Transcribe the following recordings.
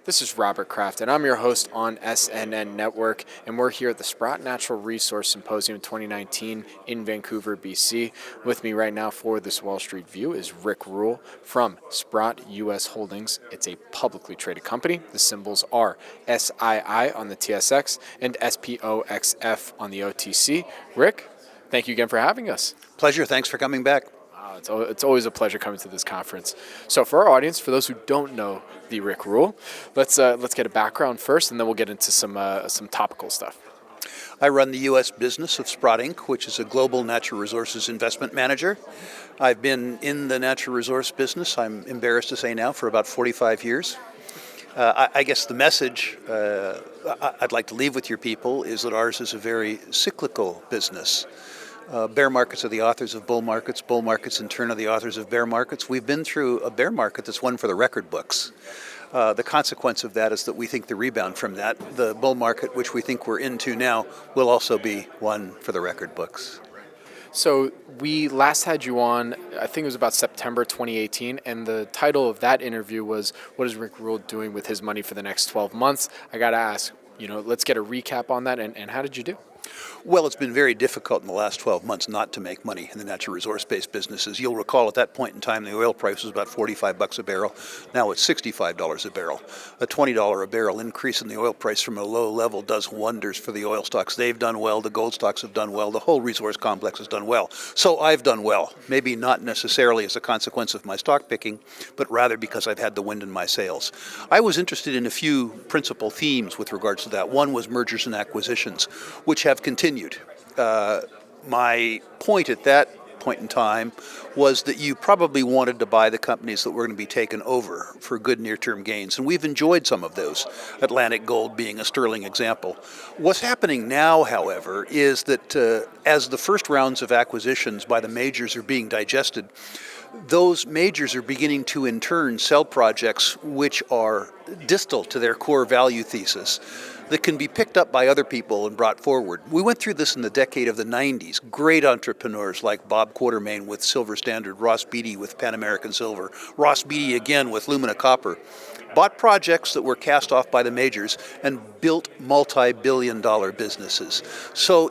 This is Robert Kraft, and I'm your host on SNN.Network, and we're here at the Sprott Natural Resource Symposium 2019 in Vancouver, BC. With me right now for this Wall Street View is Rick Rule from Sprott U.S. Holdings. It's a publicly traded company. The symbols are SII on the TSX and SPOXF on the OTC. Rick, thank you again for having us. Pleasure. Thanks for coming back. It's always a pleasure coming to this conference. So for our audience, for those who don't know the Rick Rule, let's get a background first, and then we'll get into some topical stuff. I run the U.S. business of Sprott Inc., which is a global natural resources investment manager. I've been in the natural resource business, I'm embarrassed to say now, for about 45 years. I guess the message I'd like to leave with your people is that ours is a very cyclical business. Bear markets are the authors of bull markets in turn are the authors of bear markets. We've been through a bear market that's one for the record books. The consequence of that is that we think the rebound from that, the bull market, which we think we're into now, will also be one for the record books. So we last had you on, I think it was about September 2018, and the title of that interview was, "What is Rick Rule doing with his money for the next 12 months?" I got to ask, let's get a recap on that, and how did you do? Well, it's been very difficult in the last 12 months not to make money in the natural resource-based businesses. You'll recall at that point in time, the oil price was about $45 a barrel. Now it's $65 a barrel. A $20 a barrel increase in the oil price from a low level does wonders for the oil stocks. They've done well. The gold stocks have done well. The whole resource complex has done well. So I've done well, maybe not necessarily as a consequence of my stock picking, but rather because I've had the wind in my sails. I was interested in a few principal themes with regards to that. One was mergers and acquisitions, which have continued. My point at that point in time was that you probably wanted to buy the companies that were going to be taken over for good near-term gains, and we've enjoyed some of those, Atlantic Gold being a sterling example. What's happening now, however, is that as the first rounds of acquisitions by the majors are being digested, those majors are beginning to in turn sell projects which are distal to their core value thesis that can be picked up by other people and brought forward. We went through this in the decade of the 90s. Great entrepreneurs like Bob Quartermain with Silver Standard, Ross Beatty with Pan American Silver, Ross Beatty again with Lumina Copper, bought projects that were cast off by the majors and built multi-billion-dollar businesses. So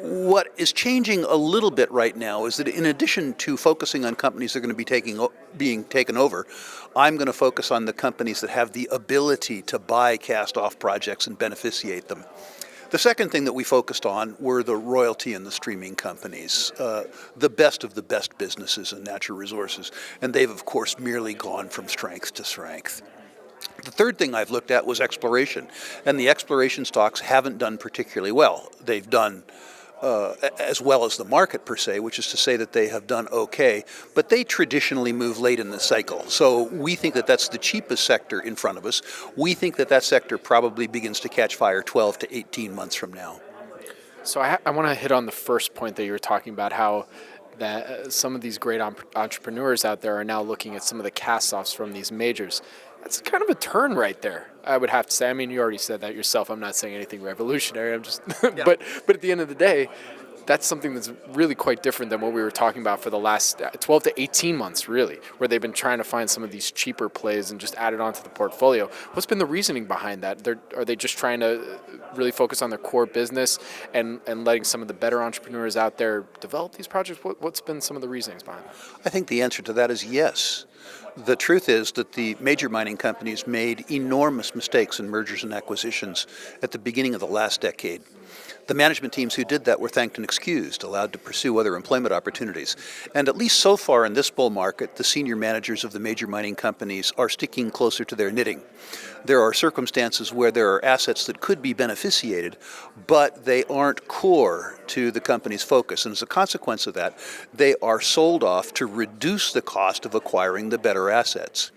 what is changing a little bit right now is that in addition to focusing on companies that are going to be being taken over, I'm going to focus on the companies that have the ability to buy cast-off projects and beneficiate them. The second thing that we focused on were the royalty and the streaming companies, the best of the best businesses in natural resources, and they've, of course, merely gone from strength to strength. The third thing I've looked at was exploration, and the exploration stocks haven't done particularly well. They've done as well as the market per se, which is to say that they have done okay, but they traditionally move late in the cycle. So we think that that's the cheapest sector in front of us. We think that that sector probably begins to catch fire 12 to 18 months from now. So I want to hit on the first point that you were talking about, how that some of these great entrepreneurs out there are now looking at some of the cast-offs from these majors. That's kind of a turn right there, I would have to say. I mean, you already said that yourself. I'm not saying anything revolutionary. I'm just, yeah. But at the end of the day, that's something that's really quite different than what we were talking about for the last 12 to 18 months, really, where they've been trying to find some of these cheaper plays and just add it onto the portfolio. What's been the reasoning behind that? Are they just trying to really focus on their core business and letting some of the better entrepreneurs out there develop these projects? What's been some of the reasonings behind that? I think the answer to that is yes. The truth is that the major mining companies made enormous mistakes in mergers and acquisitions at the beginning of the last decade. The management teams who did that were thanked and excused, allowed to pursue other employment opportunities. And at least so far in this bull market, the senior managers of the major mining companies are sticking closer to their knitting. There are circumstances where there are assets that could be beneficiated, but they aren't core to the company's focus. And as a consequence of that, they are sold off to reduce the cost of acquiring the better assets.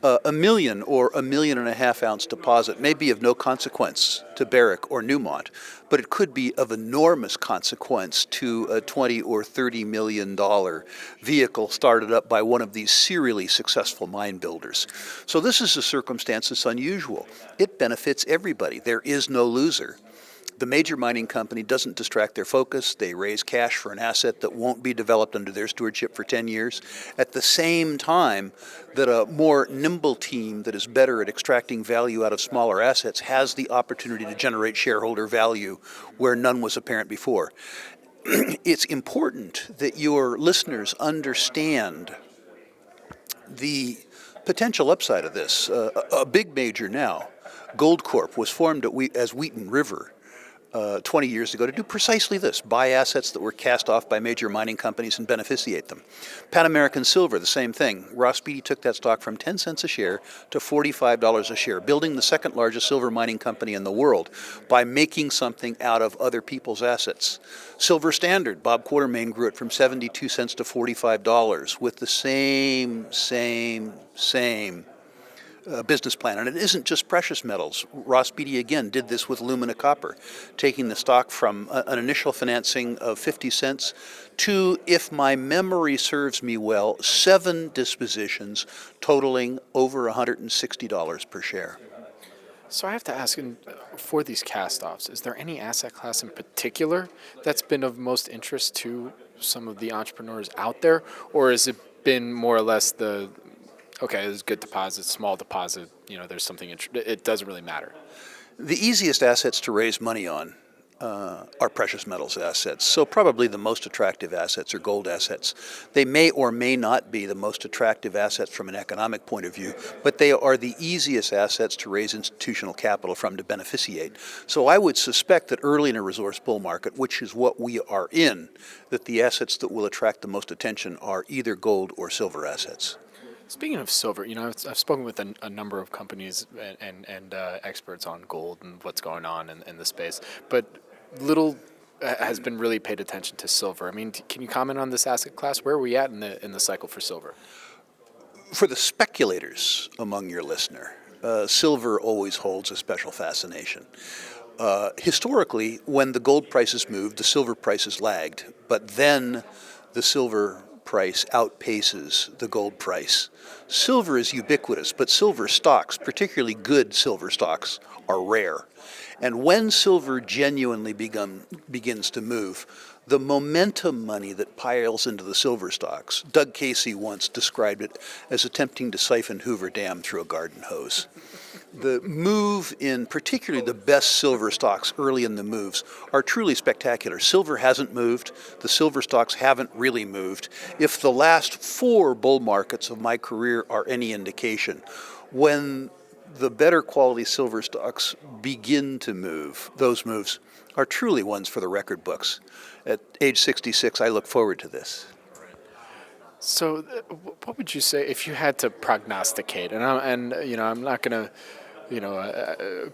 A million or $1.5 million ounce deposit may be of no consequence to Barrick or Newmont, but it could be of enormous consequence to a $20 or $30 million vehicle started up by one of these serially successful mine builders. So this is a circumstance that's unusual. It benefits everybody. There is no loser. The major mining company doesn't distract their focus. They raise cash for an asset that won't be developed under their stewardship for 10 years. At the same time that a more nimble team that is better at extracting value out of smaller assets has the opportunity to generate shareholder value where none was apparent before. It's important that your listeners understand the potential upside of this. A big major now, Goldcorp, was formed as Wheaton River 20 years ago to do precisely this: buy assets that were cast off by major mining companies and beneficiate them. Pan American Silver, the same thing. Ross Beatty took that stock from 10 cents a share to $45 a share, building the second largest silver mining company in the world by making something out of other people's assets. Silver Standard, Bob Quartermain grew it from 72 cents to $45 with the same business plan. And it isn't just precious metals. Ross Beatty again did this with Lumina Copper, taking the stock from an initial financing of 50 cents to, if my memory serves me well, 7 dispositions totaling over $160 per share. So I have to ask, for these cast-offs, is there any asset class in particular that's been of most interest to some of the entrepreneurs out there? Or has it been more or less okay, there's good deposit, small deposit, there's something, it doesn't really matter? The easiest assets to raise money on are precious metals assets. So probably the most attractive assets are gold assets. They may or may not be the most attractive assets from an economic point of view, but they are the easiest assets to raise institutional capital from to beneficiate. So I would suspect that early in a resource bull market, which is what we are in, that the assets that will attract the most attention are either gold or silver assets. Speaking of silver, I've spoken with a number of companies and experts on gold and what's going on in the space, but little has been really paid attention to silver. I mean, can you comment on this asset class? Where are we at in the cycle for silver? For the speculators among your listener, silver always holds a special fascination. Historically, when the gold prices moved, the silver prices lagged, but then the silver price outpaces the gold price. Silver is ubiquitous, but silver stocks, particularly good silver stocks, are rare. And when silver genuinely begins to move, the momentum money that piles into the silver stocks, Doug Casey once described it as attempting to siphon Hoover Dam through a garden hose. The move in particularly the best silver stocks early in the moves are truly spectacular. Silver hasn't moved. The silver stocks haven't really moved. If the last 4 bull markets of my career are any indication, when the better quality silver stocks begin to move, those moves are truly ones for the record books. At age 66, I look forward to this. So, what would you say if you had to prognosticate? I'm not going to,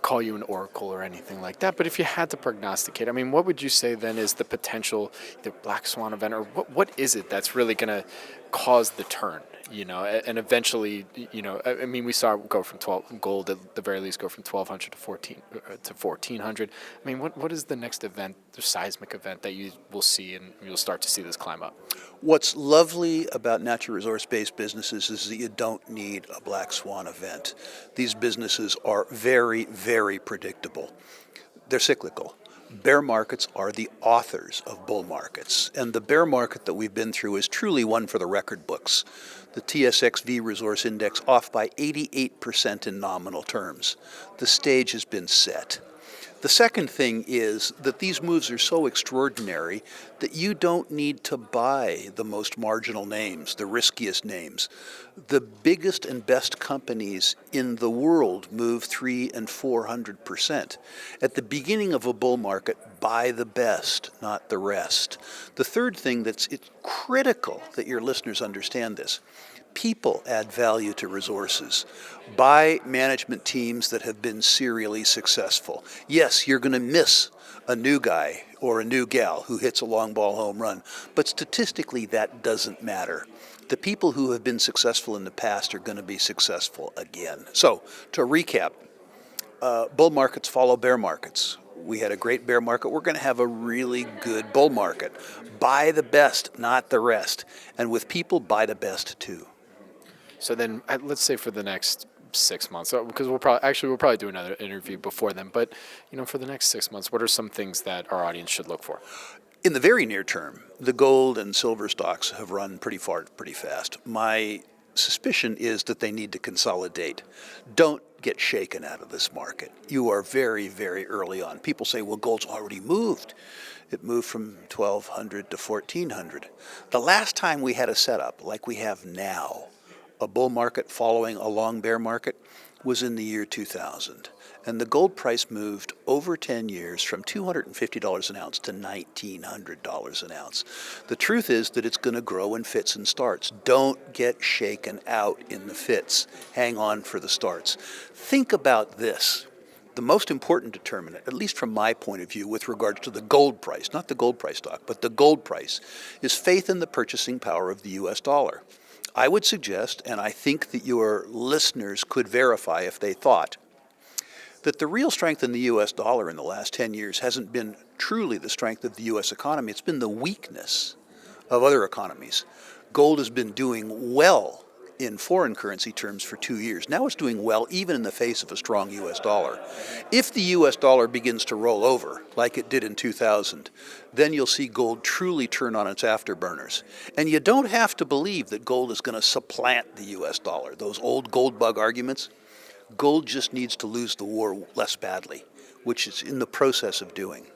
call you an oracle or anything like that. But if you had to prognosticate, I mean, what would you say then is the potential, either black swan event, or what is it that's really going to cause the turn? And eventually, I mean, we saw it go from 12 gold at the very least go from 1,200 to 1,400. I mean, what is the next event, the seismic event that you will see and you'll start to see this climb up? What's lovely about natural resource-based businesses is that you don't need a black swan event. These businesses are very, very predictable. They're cyclical. Bear markets are the authors of bull markets, and the bear market that we've been through is truly one for the record books. The TSXV Resource Index off by 88% in nominal terms. The stage has been set. The second thing is that these moves are so extraordinary that you don't need to buy the most marginal names, the riskiest names. The biggest and best companies in the world move 300 and 400%. At the beginning of a bull market, buy the best, not the rest. The third thing it's critical that your listeners understand this. People add value to resources. Buy management teams that have been serially successful. Yes, you're going to miss a new guy or a new gal who hits a long ball home run, but statistically that doesn't matter. The people who have been successful in the past are going to be successful again. So, to recap, bull markets follow bear markets. We had a great bear market. We're going to have a really good bull market. Buy the best, not the rest. And with people, buy the best too. So then, let's say for the next 6 months? Because we'll probably do another interview before then. But for the next 6 months, what are some things that our audience should look for? In the very near term, the gold and silver stocks have run pretty fast. My suspicion is that they need to consolidate. Don't get shaken out of this market. You are very, very early on. People say, well, gold's already moved. It moved from 1,200 to 1,400. The last time we had a setup like we have now, a bull market following a long bear market, was in the year 2000. And the gold price moved over 10 years from $250 an ounce to $1,900 an ounce. The truth is that it's going to grow in fits and starts. Don't get shaken out in the fits. Hang on for the starts. Think about this. The most important determinant, at least from my point of view, with regards to the gold price, not the gold price stock, but the gold price, is faith in the purchasing power of the U.S. dollar. I would suggest, and I think that your listeners could verify if they thought, that the real strength in the U.S. dollar in the last 10 years hasn't been truly the strength of the U.S. economy. It's been the weakness of other economies. Gold has been doing well in foreign currency terms for 2 years. Now it's doing well even in the face of a strong U.S. dollar. If the U.S. dollar begins to roll over, like it did in 2000, then you'll see gold truly turn on its afterburners. And you don't have to believe that gold is going to supplant the U.S. dollar. Those old gold bug arguments, gold just needs to lose the war less badly, which it's in the process of doing.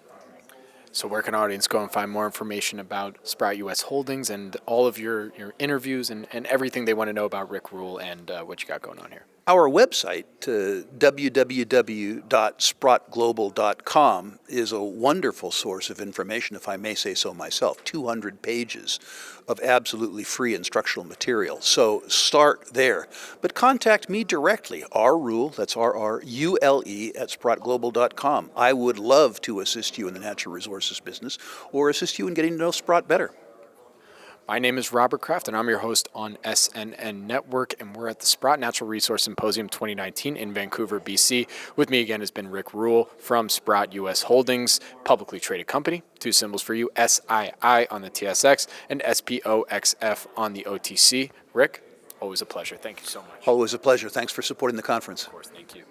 So where can our audience go and find more information about Sprott U.S. Holdings and all of your interviews and everything they want to know about Rick Rule and what you got going on here? Our website, www.sprottglobal.com, is a wonderful source of information, if I may say so myself. 200 pages of absolutely free instructional material. So start there. But contact me directly, rrule, that's R-R-U-L-E, at sprottglobal.com. I would love to assist you in the natural resources business or assist you in getting to know Sprott better. My name is Robert Kraft, and I'm your host on SNN.Network, and we're at the Sprott Natural Resource Symposium 2019 in Vancouver, BC. With me again has been Rick Rule from Sprott U.S. Holdings, publicly traded company. 2 symbols for you, SII on the TSX and SPOXF on the OTC. Rick, always a pleasure. Thank you so much. Always a pleasure. Thanks for supporting the conference. Of course, thank you.